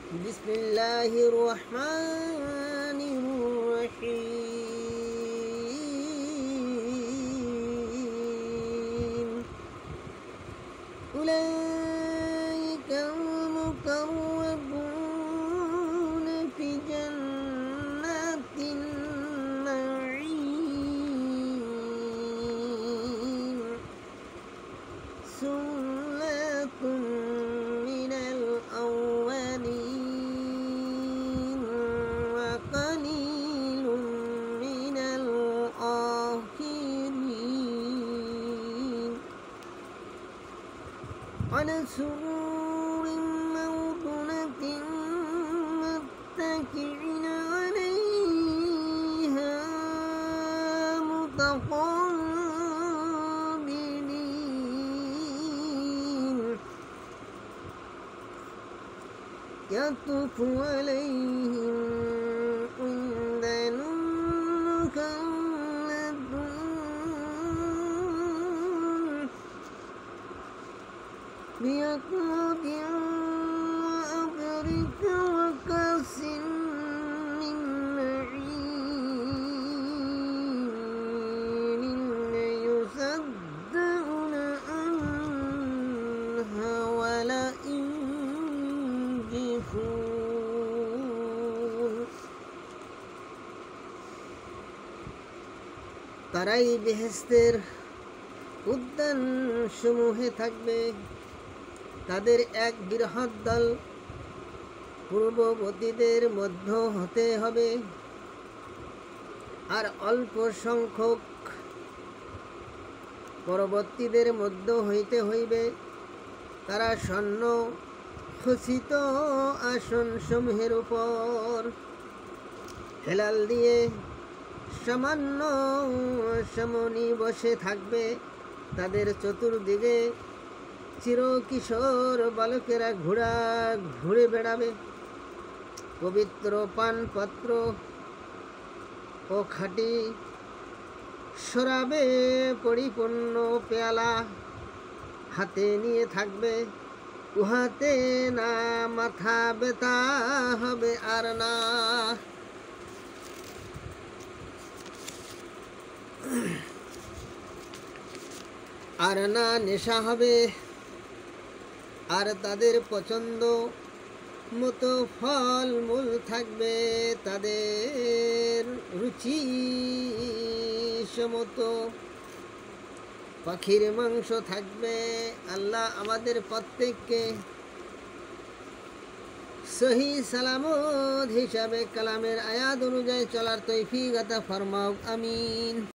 بسم الله الرحمن الرحيم أولئك المقربون في جنات النعيم ثلة من الأولين وقليل من الآخرين على سرور موضونة متكئين عليها متقابلين يطوف عليهم ولدان مخلدون بأكواب وأبرق وكأس من معين لا يصدعون عنها ولا ينزفون তারাই বেহেশতের উদ্যান সমূহে থাকবে। তাদের এক বৃহৎ দল পূর্ববর্তীদের মধ্য হতে হবে, আর অল্প সংখ্যক পরবর্তীদের মধ্য হইতে হইবে। তারা স্বর্ণ খচিত আসন সমূহের উপর হেলাল দিয়ে সামান্য সমনি বসে থাকবে। তাদের চতুর্দিকে চিরকিশোর বালকেরা ঘুরে বেড়াবে। পবিত্র পানপত্র ও খাঁটি শরাবে পরিপূর্ণ পেয়ালা হাতে নিয়ে থাকবে। উহাতে না মাথা ব্যথা হবে আর না নেশা হবে। আর তাদের পছন্দ মতো ফল মূল থাকবে, তাদের রুচি সমতো পাখির মাংস থাকবে। আল্লাহ আমাদের প্রত্যেককে সহি সালামত হিসাবে কালামের আয়াত অনুযায়ী চলার তৌফিক আতা ফরমাও, আমিন।